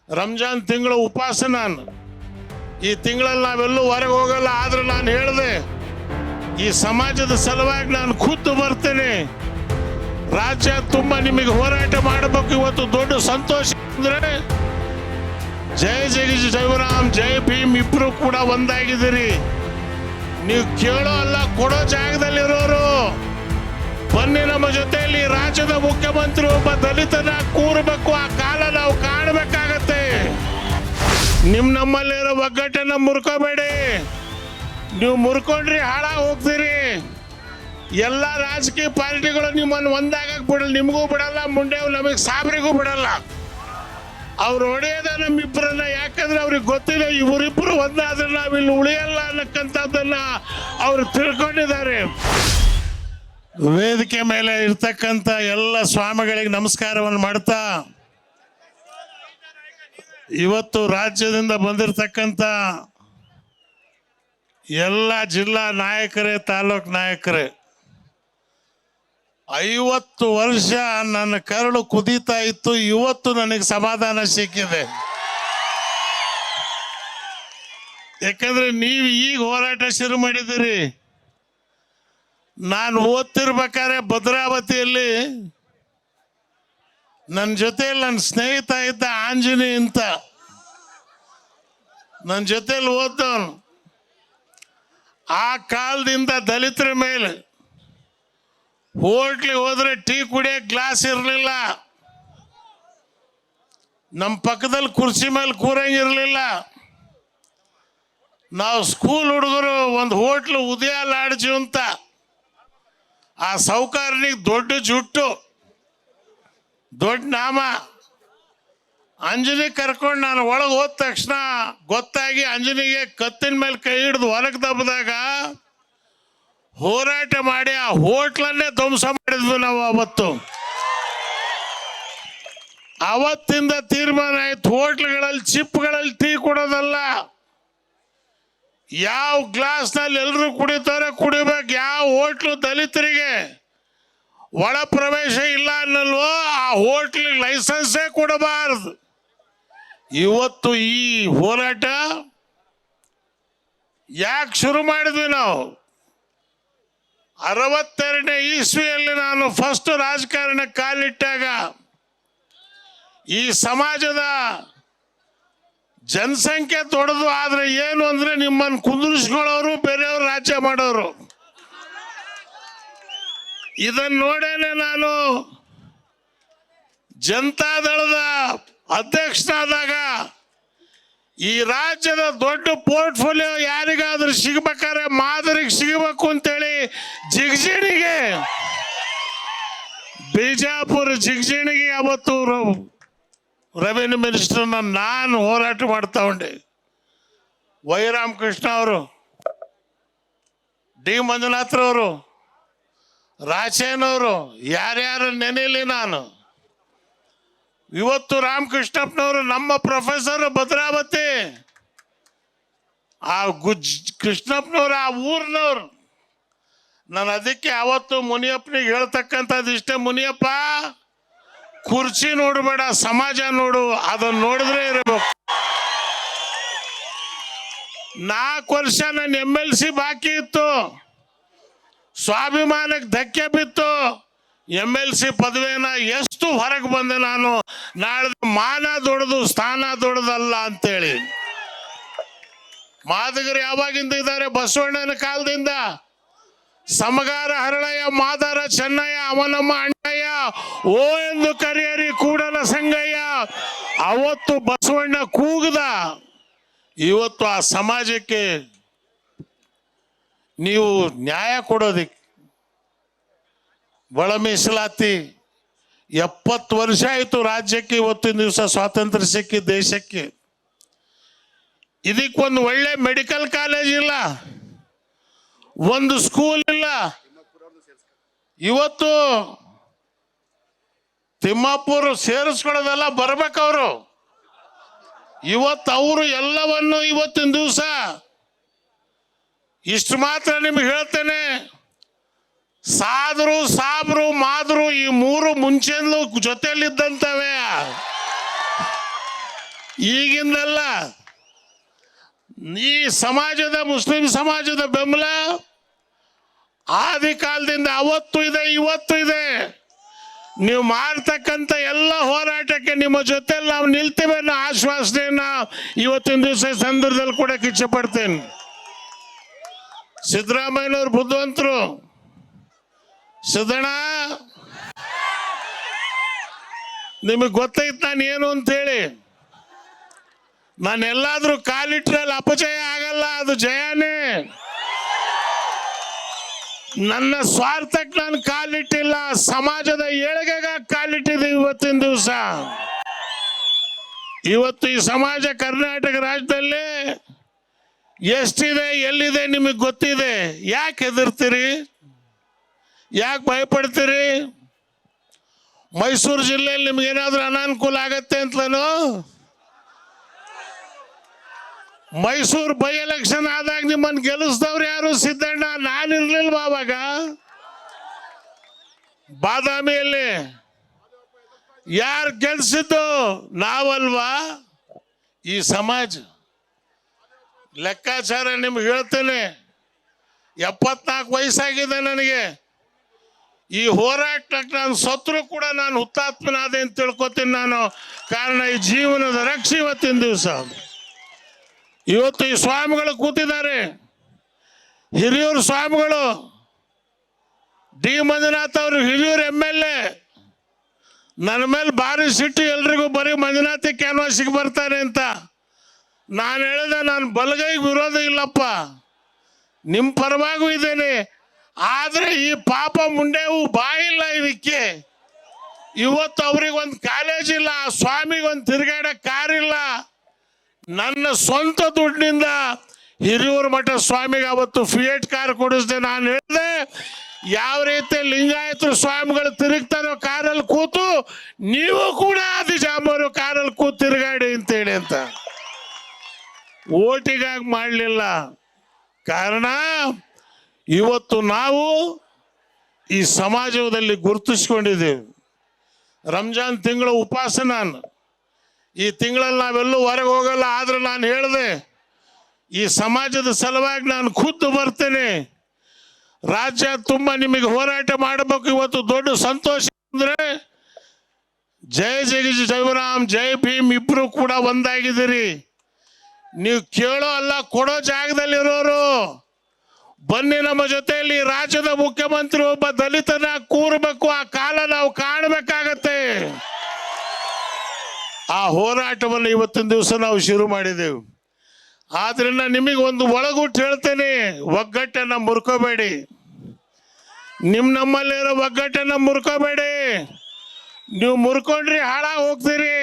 ರಂಜಾನ್ ತಿಂಗಳು ಉಪವಾಸ. ನಾನು ಈ ತಿಂಗಳಲ್ಲಿ ನಾವೆಲ್ಲೂ ಹೊರಗೆ ಹೋಗಲ್ಲ. ಆದ್ರೆ ನಾನು ಹೇಳಿದೆ, ಈ ಸಮಾಜದ ಸಲುವಾಗಿ ನಾನು ಖುದ್ದು ಬರ್ತೇನೆ. ರಾಜ್ಯ ತುಂಬಾ ನಿಮಗೆ ಹೋರಾಟ ಮಾಡಬೇಕು. ಇವತ್ತು ದೊಡ್ಡ ಸಂತೋಷ ಅಂದ್ರೆ ಜೈ ಜಗದೀಶ್ ಜೈವರಾಮ್, ಜೈ ಭೀಮ್ ಇಬ್ರು ಕೂಡ ಒಂದಾಗಿದ್ದೀರಿ. ನೀವು ಕೇಳೋ ಅಲ್ಲ, ಕೊಡೋ ಜಾಗದಲ್ಲಿರೋರು. ಬನ್ನಿ ನಮ್ಮ ಜೊತೆಯಲ್ಲಿ. ರಾಜ್ಯದ ಮುಖ್ಯಮಂತ್ರಿ ಒಬ್ಬ ದಲಿತನ ಕೂರಬೇಕು. ಆ ಕಾಲ ನಾವು ಕಾಣಬೇಕಾಗತ್ತೆ. ನಮ್ಮಲ್ಲಿರೋ ಒಗ್ಗಟ್ಟನ್ನ ಮುರ್ಕೋಬೇಡಿ. ನೀವು ಮುರ್ಕೊಂಡ್ರಿ ಹಾಳಾಗಿ ಹೋಗ್ತೀರಿ. ಎಲ್ಲ ರಾಜಕೀಯ ಪಾರ್ಟಿಗಳು ನಿಮ್ಮನ್ನು ಒಂದಾಗಕ್ಕೆ ಬಿಡಲ್ಲ. ನಿಮಗೂ ಬಿಡಲ್ಲ, ಮುಂದೆ ನಮಗೆ ಸಾಬ್ರಿಗೂ ಬಿಡಲ್ಲ. ಅವ್ರು ಹೊಡೆಯೋದ ನಮ್ಮಿಬ್ಬರನ್ನ. ಯಾಕಂದ್ರೆ ಅವ್ರಿಗೆ ಗೊತ್ತಿಲ್ಲ ಇವರಿಬ್ಬರು ಒಂದಾದ್ರೆ ನಾವಿಲ್ಲಿ ಉಳಿಯಲ್ಲ ಅನ್ನಕ್ಕಂಥದ್ದನ್ನ ಅವ್ರು ತಿಳ್ಕೊಂಡಿದ್ದಾರೆ. ವೇದಿಕೆ ಮೇಲೆ ಇರ್ತಕ್ಕಂಥ ಎಲ್ಲ ಸ್ವಾಮಿಗಳಿಗೆ ನಮಸ್ಕಾರವನ್ನು ಮಾಡ್ತಾ, ಇವತ್ತು ರಾಜ್ಯದಿಂದ ಬಂದಿರತಕ್ಕಂಥ ಎಲ್ಲ ಜಿಲ್ಲಾ ನಾಯಕರೇ, ತಾಲೂಕು ನಾಯಕರೇ, 50 ವರ್ಷ ನನ್ನ ಕರಳು ಕುದೀತಾ ಇತ್ತು. ಇವತ್ತು ನನಗೆ ಸಮಾಧಾನ ಸಿಕ್ಕಿದೆ. ಯಾಕಂದ್ರೆ ನೀವು ಈಗ ಹೋರಾಟ ಶುರು ಮಾಡಿದ್ದೀರಿ. ನಾನು ಓದ್ತಿರ್ಬೇಕಾದ್ರೆ ಭದ್ರಾವತಿಯಲ್ಲಿ ನನ್ನ ಜೊತೆಯಲ್ಲಿ ನನ್ನ ಸ್ನೇಹಿತ ಇದ್ದ ಆಂಜನಿ ಅಂತ, ನನ್ನ ಜೊತೆಯಲ್ಲಿ ಓದ್ದವನು. ಆ ಕಾಲದಿಂದ ದಲಿತರ ಮೇಲೆ ಹೋಟ್ಲಿಗೆ ಹೋದ್ರೆ ಟೀ ಕುಡಿಯೋಕೆ ಗ್ಲಾಸ್ ಇರಲಿಲ್ಲ. ನಮ್ಮ ಪಕ್ಕದಲ್ಲಿ ಕುರ್ಚಿ ಮೇಲೆ ಕೂರಂಗಿರಲಿಲ್ಲ. ನಾವು ಸ್ಕೂಲ್ ಹುಡುಗರು ಒಂದು ಹೋಟ್ಲು ಉದಯ ಲಾಡ್ಜು ಅಂತ, ಆ ಸೌಕಾರನಿಗೆ ದೊಡ್ಡ ಜುಟ್ಟು, ದೊಡ್ಡ ನಾಮ. ಅಂಜನಿ ಕರ್ಕೊಂಡು ನಾನು ಒಳಗೆ ಹೋದ ತಕ್ಷಣ ಗೊತ್ತಾಗಿ ಅಂಜನಿಗೆ ಕತ್ತಿನ ಮೇಲೆ ಕೈ ಹಿಡಿದು ಹೊರಗೆ ದಬ್ಬದಾಗ ಹೋರಾಟ ಮಾಡಿ ಆ ಹೋಟ್ಲನ್ನೇ ಧ್ವಂಸ ಮಾಡಿದ್ವಿ ನಾವು ಅವತ್ತು. ಅವತ್ತಿಂದ ತೀರ್ಮಾನ ಆಯ್ತು, ಹೋಟ್ಲ್ಗಳಲ್ಲಿ ಚಿಪ್ಗಳಲ್ಲಿ ಟೀ ಕೊಡೋದಲ್ಲ. ಯಾವ ಗ್ಲಾಸ್ನಲ್ಲಿ ಎಲ್ಲರೂ ಕುಡಿತಾರೆ ಕುಡಿಬೇಕು. ಯಾವ ಹೋಟ್ಲು ದಲಿತರಿಗೆ ಒಳ ಪ್ರವೇಶ ಇಲ್ಲ ಅನ್ನಲ್ವೋ ಆ ಹೋಟ್ಲಿಗೆ ಲೈಸೆನ್ಸೇ ಕೊಡಬಾರದು. ಇವತ್ತು ಈ ಹೋರಾಟ ಯಾಕೆ ಶುರು ಮಾಡಿದ್ವಿ ನಾವು? 62ನೇ ಇಸ್ವಿಯಲ್ಲಿ ನಾನು ಫಸ್ಟ್ ರಾಜಕಾರಣಕ್ಕೆ ಕಾಲಿಟ್ಟಾಗ ಈ ಸಮಾಜದ ಜನಸಂಖ್ಯೆ ದೊಡ್ಡದು. ಆದ್ರೆ ಏನು ಅಂದ್ರೆ ನಿಮ್ಮನ್ನು ಕುಂದಿರಿಸ್ಕೊಳ್ಳೋರು, ಬೇರೆಯವರು ರಾಜ್ಯ ಮಾಡೋರು. ಇದನ್ನು ನೋಡೇನೆ ನಾನು ಜನತಾದಳದ ಅಧ್ಯಕ್ಷನಾದಾಗ ಈ ರಾಜ್ಯದ ದೊಡ್ಡ ಪೋರ್ಟ್ಫೋಲಿಯೋ ಯಾರಿಗಾದ್ರೂ ಸಿಗ್ಬೇಕಾದ್ರೆ ಮಾದರಿಗೆ ಸಿಗಬೇಕು ಅಂತೇಳಿ ಜಿಗಜಿಣಿಗೆ, ಬಿಜಾಪುರ ಜಿಗಜಿಣಿಗೆ ಅವತ್ತು ರೆವಿನ್ಯೂ ಮಿನಿಸ್ಟರ್ನ ನಾನು ಹೋರಾಟ ಮಾಡ್ತಾ ಉಂಡೆ. ವೈ ರಾಮಕೃಷ್ಣ ಅವರು, ಡಿ ಮಂಜುನಾಥ್ರವರು, ರಾಚೇನವರು, ಯಾರ್ಯಾರು ನೆನೆಯಲಿ ನಾನು. ಇವತ್ತು ರಾಮಕೃಷ್ಣಪ್ಪನವರು ನಮ್ಮ ಪ್ರೊಫೆಸರ್ ಭದ್ರಾವತಿ, ಆ ಕೃಷ್ಣಪ್ಪನವರು ಆ ಊರಿನವ್ರು. ನಾನು ಅದಕ್ಕೆ ಅವತ್ತು ಮುನಿಯಪ್ಪನಿಗೆ ಹೇಳ್ತಕ್ಕಂಥದ್ದು ಇಷ್ಟೇ, ಮುನಿಯಪ್ಪ ಕುರ್ಚಿ ನೋಡಬೇಡ, ಸಮಾಜ ನೋಡು. ಅದನ್ನು ನೋಡಿದ್ರೆ ಇರಬೇಕು. 4 ವರ್ಷ ನನ್ನ MLC ಬಾಕಿ ಇತ್ತು. ಸ್ವಾಭಿಮಾನಕ್ಕೆ ಧಕ್ಕೆ ಬಿತ್ತು. MLC ಪದವಿನ ಎಷ್ಟು ಹೊರಗೆ ಬಂದೆ ನಾನು. ನಾಳೆ ಮಾನ ದೊಡ್ಡದು, ಸ್ಥಾನ ದೊಡ್ಡದಲ್ಲ ಅಂತೇಳಿ. ಮಾದಿಗರು ಯಾವಾಗಿಂದ ಇದ್ದಾರೆ? ಬಸವಣ್ಣನ ಕಾಲದಿಂದ. ಸಮಗಾರ ಹರಳಯ್ಯ, ಮಾದಾರ ಚೆನ್ನಯ್ಯ, ಅವನಮ್ಮ ಅಣ್ಣಯ್ಯ, ಓ ಎಂದು ಕರೆಯರಿ ಕೂಡಲ ಸಂಗಯ್ಯ. ಅವತ್ತು ಬಸವಣ್ಣ ಕೂಗದ. ಇವತ್ತು ಆ ಸಮಾಜಕ್ಕೆ ನೀವು ನ್ಯಾಯ ಕೊಡೋದಿಕ್ಕೆ ಒಳ ಮೀಸಲಾತಿ 70 ವರ್ಷ ಆಯಿತು ರಾಜ್ಯಕ್ಕೆ. ಇವತ್ತಿನ ದಿವಸ ಸ್ವಾತಂತ್ರ್ಯ ಸಿಕ್ಕಿ ದೇಶಕ್ಕೆ. ಇದಕ್ಕೊಂದು ಒಳ್ಳೆ ಮೆಡಿಕಲ್ ಕಾಲೇಜ್ ಇಲ್ಲ, ಒಂದು ಸ್ಕೂಲ್ ಇಲ್ಲ. ಇವತ್ತು ತಿಮ್ಮಾಪುರ ಸೇರಿಸ್ಕೊಳ್ಳೋದೆಲ್ಲ ಬರ್ಬೇಕವರು. ಇವತ್ತು ಅವರು ಎಲ್ಲವನ್ನು ಇವತ್ತಿನ ದಿವಸ ಇಷ್ಟು ಮಾತ್ರ ನಿಮ್ಗೆ ಹೇಳ್ತೇನೆ. ಸಾದ್ರು, ಸಾಬ್ರು, ಮಾದ್ರು ಈ 3 ಮುಂಚೆಂದು ಜೊತೆಯಲ್ಲಿದ್ದಂತವೇ. ಈಗಿಂದಲ್ಲ, ಈ ಸಮಾಜದ ಮುಸ್ಲಿಂ ಸಮಾಜದ ಬೆಂಬಲ ಆದಿ ಕಾಲದಿಂದ ಅವತ್ತು ಇದೆ, ಇವತ್ತು ಇದೆ. ನೀವು ಮಾಡ್ತಕ್ಕಂಥ ಎಲ್ಲ ಹೋರಾಟಕ್ಕೆ ನಿಮ್ಮ ಜೊತೆಲಿ ನಾವು ನಿಲ್ತೇವೆ ಅನ್ನೋ ಆಶ್ವಾಸನೆಯನ್ನ ಇವತ್ತಿನ ದಿವಸ ಸಂದರ್ಭದಲ್ಲಿ ಕೂಡ ಇಚ್ಛೆ ಪಡ್ತೇನೆ. ಸಿದ್ದರಾಮಯ್ಯನವರು ಬುದ್ಧಿವಂತರು. ಸಿದ್ದಣ್ಣ, ನಿಮಗೆ ಗೊತ್ತೈತ್ ನಾನು ಏನು ಅಂತೇಳಿ. ನಾನು ಎಲ್ಲಾದ್ರೂ ಕಾಲಿಟ್ರಲ್ಲಿ ಅಪಜಯ ಆಗಲ್ಲ, ಅದು ಜಯನೇ. ನನ್ನ ಸ್ವಾರ್ಥಕ್ಕೆ ನಾನು ಕಾಲಿಟ್ಟಿಲ್ಲ, ಸಮಾಜದ ಏಳಿಗೆಗ ಕಾಲಿಟ್ಟಿದೆ. ಇವತ್ತಿನ ದಿವಸ ಇವತ್ತು ಈ ಸಮಾಜ ಕರ್ನಾಟಕ ರಾಜ್ಯದಲ್ಲಿ ಎಷ್ಟಿದೆ, ಎಲ್ಲಿದೆ ನಿಮಗೆ ಗೊತ್ತಿದೆ. ಯಾಕೆ ಹೆದರ್ತೀರಿ? ಯಾಕೆ ಭಯಪಡ್ತೀರಿ? ಮೈಸೂರು ಜಿಲ್ಲೆಯಲ್ಲಿ ನಿಮ್ಗೇನಾದ್ರೂ ಅನಾನುಕೂಲ ಆಗತ್ತೆ ಅಂತಲೂ? ಮೈಸೂರು ಬೈ ಎಲೆಕ್ಷನ್ ಆದಾಗ ನಿಮ್ಮನ್ನು ಗೆಲ್ಲಿಸಿದವ್ರು ಯಾರು? ಸಿದ್ದಣ್ಣ. ನಾನಿರ್ಲಿಲ್ವಾ ಅವಾಗ? ಬಾದಾಮಿಯಲ್ಲಿ ಯಾರು ಗೆಲ್ಸಿದ್ದು? ನಾವಲ್ವಾ? ಈ ಸಮಾಜ. ಲೆಕ್ಕಾಚಾರ ನಿಮ್ಗೆ ಹೇಳ್ತೇನೆ. 74 ವಯಸ್ಸಾಗಿದೆ ನನಗೆ. ಈ ಹೋರಾಟಕ್ಕೆ ನಾನು ಸತ್ರು ಕೂಡ ನಾನು ಹುತಾತ್ಮನಾದೆ ಅಂತ ತಿಳ್ಕೊತೀನಿ ನಾನು. ಕಾರಣ ಈ ಜೀವನದ ರಕ್ಷೆ ಇವತ್ತಿನ ದಿವಸ. ಇವತ್ತು ಈ ಸ್ವಾಮಿಗಳು ಕೂತಿದ್ದಾರೆ, ಹಿರಿಯೂರು ಸ್ವಾಮಿಗಳು. ಡಿ ಮಂಜುನಾಥ್ ಅವರು ಹಿರಿಯೂರು MLA. ನನ್ನ ಮೇಲೆ ಭಾರಿ ಸಿಟ್ಟು, ಎಲ್ರಿಗೂ ಬರೀ ಮಂಜುನಾಥಿ ಕ್ಯಾನ್ವಾಸಿಗೆ ಬರ್ತಾರೆ ಅಂತ. ನಾನು ಹೇಳಿದೆ, ನಾನು ಬಲಗೈಗೆ ವಿರೋಧ ಇಲ್ಲಪ್ಪ, ನಿಮ್ಮ ಪರವಾಗೂ ಇದ್ದೇನೆ. ಆದರೆ ಈ ಪಾಪ ಮುಂಡೆವು ಬಾಯಿಲ್ಲ ಇದಕ್ಕೆ. ಇವತ್ತು ಅವ್ರಿಗೊಂದು ಕಾಲೇಜ್ ಇಲ್ಲ, ಆ ಸ್ವಾಮಿಗೊಂದು ತಿರುಗಾಡ ಕಾರ್ ಇಲ್ಲ. ನನ್ನ ಸ್ವಂತ ದುಡ್ಡಿನಿಂದ ಹಿರಿಯೂರು ಮಠ ಸ್ವಾಮಿಗೆ ಅವತ್ತು ಫಿಯೇಟ್ ಕಾರ್ ಕೊಡಿಸಿದೆ. ನಾನು ಹೇಳಿದೆ, ಯಾವ ರೀತಿ ಲಿಂಗಾಯತರು ಸ್ವಾಮಿಗಳು ತಿರುಗ್ತಾರೋ ಕಾರಲ್ಲಿ ಕೂತು, ನೀವು ಕೂಡ ಆದಿಜಾಂಬರು ಕಾರಲ್ಲಿ ಕೂತು ತಿರುಗಾಡಿ ಅಂತೇಳಿ ಅಂತ. ಓಟಿಗಾಗಿ ಮಾಡಲಿಲ್ಲ. ಕಾರಣ ಇವತ್ತು ನಾವು ಈ ಸಮಾಜದಲ್ಲಿ ಗುರುತಿಸ್ಕೊಂಡಿದ್ದೇವೆ. ರಂಜಾನ್ ತಿಂಗಳ ಉಪವಾಸ ನಾನು. ಈ ತಿಂಗಳಲ್ಲಿ ನಾವೆಲ್ಲೂ ಹೊರಗೆ ಹೋಗಲ್ಲ. ಆದ್ರೆ ನಾನು ಹೇಳಿದೆ, ಈ ಸಮಾಜದ ಸಲುವಾಗಿ ನಾನು ಖುದ್ದು ಬರ್ತೇನೆ. ರಾಜ್ಯ ತುಂಬ ನಿಮಗೆ ಹೋರಾಟ ಮಾಡಬೇಕು. ಇವತ್ತು ದೊಡ್ಡ ಸಂತೋಷ ಅಂದ್ರೆ ಜಯ ಜಗಜ್ ಜಯರಾಮ್, ಜೈ ಭೀಮ್ ಇಬ್ರು ಕೂಡ ಒಂದಾಗಿದ್ದೀರಿ. ನೀವು ಕೇಳೋ ಅಲ್ಲ, ಕೊಡೋ ಜಾಗದಲ್ಲಿರೋರು. ಬನ್ನಿ ನಮ್ಮ ಜೊತೆಯಲ್ಲಿ. ರಾಜ್ಯದ ಮುಖ್ಯಮಂತ್ರಿ ಒಬ್ಬ ದಲಿತನ ಕೂರಬೇಕು, ಆ ಕಾಲ ನಾವು ಕಾಣಬೇಕಾಗತ್ತೆ. ಆ ಹೋರಾಟವನ್ನು ಇವತ್ತಿನ ದಿವಸ ನಾವು ಶುರು ಮಾಡಿದೆವು. ಆದ್ರಿಂದ ನಿಮಗೆ ಒಂದು ಒಳಗುಟ್ಟು ಹೇಳ್ತೇನೆ, ಒಗ್ಗಟ್ಟನ್ನು ಮುರ್ಕೋಬೇಡಿ. ನಮ್ಮಲ್ಲಿರೋ ಒಗ್ಗಟ್ಟನ್ನು ಮುರ್ಕೋಬೇಡಿ. ನೀವು ಮುರ್ಕೊಂಡ್ರಿ ಹಾಳಾಗಿ ಹೋಗ್ತೀರಿ.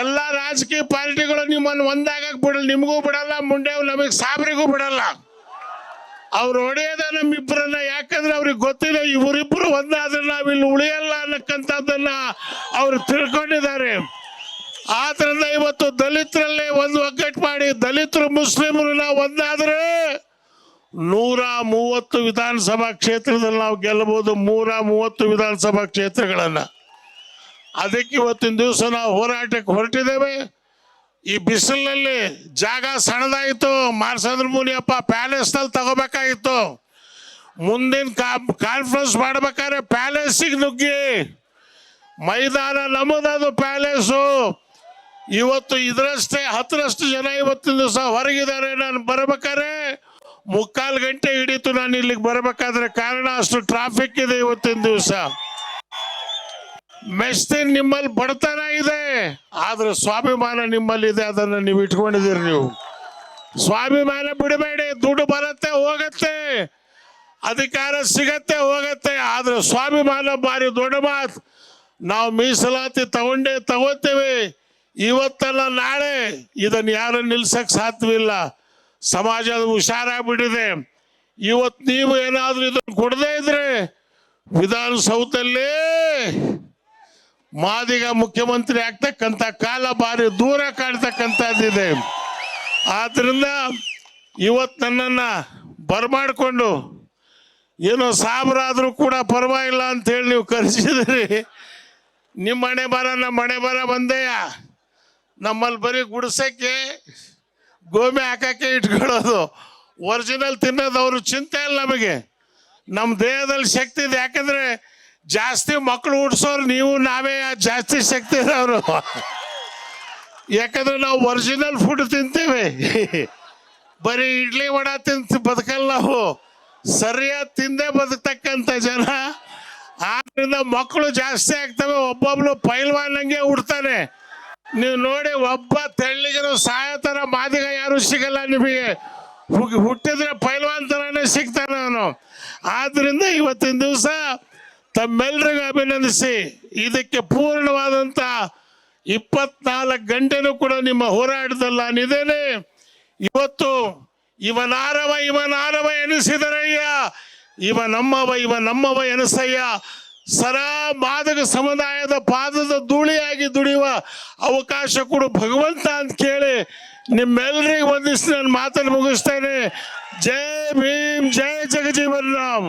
ಎಲ್ಲ ರಾಜಕೀಯ ಪಾರ್ಟಿಗಳು ನಿಮ್ಮನ್ನು ಒಂದಾಗಕ್ಕೆ ಬಿಡಲ್ಲ, ನಿಮಗೂ ಬಿಡಲ್ಲ, ಮುಂದೆ ನಮಗೆ ಸಾಬ್ರಿಗೂ ಬಿಡಲ್ಲ. ಅವ್ರು ಹೊಡೆಯೋದ ನಮ್ಮಿಬ್ಬರನ್ನ. ಯಾಕಂದ್ರೆ ಅವ್ರಿಗೆ ಗೊತ್ತಿದೆ, ಇವರಿಬ್ಬರು ಒಂದಾದ್ರೆ ನಾವಿಲ್ಲಿ ಉಳಿಯಲ್ಲ ಅನ್ನಕ್ಕಂಥದ್ದನ್ನ ಅವ್ರು ತಿಳ್ಕೊಂಡಿದ್ದಾರೆ. ಆದ್ರಿಂದ ಇವತ್ತು ದಲಿತರಲ್ಲೇ ಒಂದು ಒಗ್ಗಟ್ಟು ಮಾಡಿ, ದಲಿತರು ಮುಸ್ಲಿಮರು ನಾವು ಒಂದಾದ್ರೆ 130 ವಿಧಾನಸಭಾ ಕ್ಷೇತ್ರದಲ್ಲಿ ನಾವು ಗೆಲ್ಲಬಹುದು. 130 ವಿಧಾನಸಭಾ ಕ್ಷೇತ್ರಗಳನ್ನ. ಅದಕ್ಕೆ ಇವತ್ತಿನ ದಿವಸ ನಾವು ಹೋರಾಟಕ್ಕೆ ಹೊರಟಿದ್ದೇವೆ. ಈ ಬಿಸಿಲಿನಲ್ಲಿ ಜಾಗ ಸಣ್ಣದಾಯಿತು. ಮಾರ್ಸಂದ್ರ ಮುನಿಯಪ್ಪ ಪ್ಯಾಲೇಸ್ನಲ್ಲಿ ತಗೋಬೇಕಾಗಿತ್ತು. ಮುಂದಿನ ಕಾನ್ಫರೆನ್ಸ್ ಮಾಡ್ಬೇಕಾದ್ರೆ ಪ್ಯಾಲೇಸಿಗೆ ನುಗ್ಗಿ, ಮೈದಾನ ನಮ್ಮದದು ಪ್ಯಾಲೇಸು. ಇವತ್ತು ಇದರಷ್ಟೇ 10ರಷ್ಟು ಜನ ಇವತ್ತಿನ ದಿವಸ ಹೊರಗಿದ್ದಾರೆ. ನಾನು ಬರ್ಬೇಕಾದ್ರೆ 3/4 ಗಂಟೆ ಹಿಡಿತು ನಾನು ಇಲ್ಲಿಗೆ ಬರ್ಬೇಕಾದ್ರೆ. ಕಾರಣ ಅಷ್ಟು ಟ್ರಾಫಿಕ್ ಇದೆ ಇವತ್ತಿನ ದಿವಸ. ಮೆಸ್ತಿನ್ ನಿಮ್ಮಲ್ಲಿ ಬಡತನ ಇದೆ, ಆದ್ರೆ ಸ್ವಾಭಿಮಾನ ನಿಮ್ಮಲ್ಲಿ ಇದೆ. ಅದನ್ನು ನೀವು ಇಟ್ಕೊಂಡಿದ್ದೀರಿ. ನೀವು ಸ್ವಾಭಿಮಾನ ಬಿಡಬೇಡಿ. ದುಡ್ಡು ಬರುತ್ತೆ ಹೋಗತ್ತೆ, ಅಧಿಕಾರ ಸಿಗತ್ತೆ ಹೋಗತ್ತೆ, ಆದ್ರೆ ಸ್ವಾಭಿಮಾನ ಭಾರಿ ದೊಡ್ಡ ಮಾತು. ನಾವು ಮೀಸಲಾತಿ ತಗೋತೇವೆ. ಇವತ್ತಲ್ಲ ನಾಳೆ ಇದನ್ನು ಯಾರು ನಿಲ್ಸಕ್ ಸಾಧ್ಯವಿಲ್ಲ. ಸಮಾಜದ ಹುಷಾರಾಗ್ಬಿಟ್ಟಿದೆ. ಇವತ್ತು ನೀವು ಏನಾದ್ರೂ ಇದನ್ನು ಕೊಡದೇ ಇದ್ರೆ ವಿಧಾನಸೌಧದಲ್ಲಿ ಮಾದಿಗ ಮುಖ್ಯಮಂತ್ರಿ ಆಗ್ತಕ್ಕಂಥ ಕಾಲ ಭಾರಿ ದೂರ ಕಾಣ್ತಕ್ಕಂಥದ್ದಿದೆ. ಆದ್ರಿಂದ ಇವತ್ತು ನನ್ನನ್ನು ಬರಮಾಡಿಕೊಂಡು, ಏನೋ ಸಾಬ್ರಾದ್ರೂ ಕೂಡ ಪರವಾಗಿಲ್ಲ ಅಂತೇಳಿ ನೀವು ಕರೆಸಿದ್ರಿ. ನಿಮ್ಮ ಮನೆ ಬರ, ನಮ್ಮ ಮನೆ ಬರ ಬಂದೆಯ. ನಮ್ಮಲ್ಲಿ ಬರೀ ಗುಡ್ಸಕ್ಕೆ ಗೋಮೆ ಹಾಕಕ್ಕೆ ಇಟ್ಕೊಳ್ಳೋದು, ಒರಿಜಿನಲ್ ತಿನ್ನೋದು ಅವ್ರ ಚಿಂತೆ ಇಲ್ಲ ನಮಗೆ. ನಮ್ಮ ದೇಹದಲ್ಲಿ ಶಕ್ತಿ ಇದೆ, ಯಾಕಂದ್ರೆ ಜಾಸ್ತಿ ಮಕ್ಕಳು ಹುಡ್ಸೋರು ನೀವು ನಾವೇ, ಜಾಸ್ತಿ ಶಕ್ತಿ ಇರೋರು. ಯಾಕಂದ್ರೆ ನಾವು ಒರಿಜಿನಲ್ ಫುಡ್ ತಿಂತೇವೆ. ಬರೀ ಇಡ್ಲಿ ವಡ ತಿಂತ ಬದುಕಲ್ಲ ನಾವು, ಸರಿಯಾಗಿ ತಿಂದೇ ಬದುಕ್ತಕ್ಕಂಥ ಜನ. ಆದ್ರಿಂದ ಮಕ್ಕಳು ಜಾಸ್ತಿ ಆಗ್ತವೆ, ಒಬ್ಬೊಬ್ನು ಪೈಲ್ವಾನಂಗೆ ಹುಡ್ತಾನೆ. ನೀವು ನೋಡಿ, ಒಬ್ಬ ತೆಳ್ಳಿಗಿರೋ ಸಾಯೋ ಥರ ಮಾದಿಗ ಯಾರು ಸಿಗಲ್ಲ ನಿಮಗೆ. ಹುಟ್ಟಿದ್ರೆ ಪೈಲ್ವಾನ್ ಥರನೇ ಸಿಗ್ತಾನೆ ಅವನು. ಆದ್ರಿಂದ ಇವತ್ತಿನ ದಿವಸ ತಮ್ಮೆಲ್ಲರಿಗೂ ಅಭಿನಂದಿಸಿ, ಇದಕ್ಕೆ ಪೂರ್ಣವಾದಂಥ 24 ಗಂಟೆನೂ ಕೂಡ ನಿಮ್ಮ ಹೋರಾಟದಲ್ಲಿ ನಾನಿದ್ದೇನೆ. ಇವತ್ತು ಇವನಾರವ ಎನಿಸಿದರಯ್ಯ, ಇವ ನಮ್ಮವ ಎನಿಸಯ್ಯ. ಸರಾ ಮಾದಕ ಸಮುದಾಯದ ಪಾದದ ಧೂಳಿಯಾಗಿ ದುಡಿಯುವ ಅವಕಾಶ ಕೊಡು ಭಗವಂತ ಅಂತ ಕೇಳಿ ನಿಮ್ಮೆಲ್ಲರಿಗೂ ವಂದಿಸಿ ನಾನು ಮಾತನ್ನು ಮುಗಿಸ್ತೇನೆ. ಜೈ ಭೀಮ್, ಜೈ ಜಗಜೀವನ್ ರಾಮ್.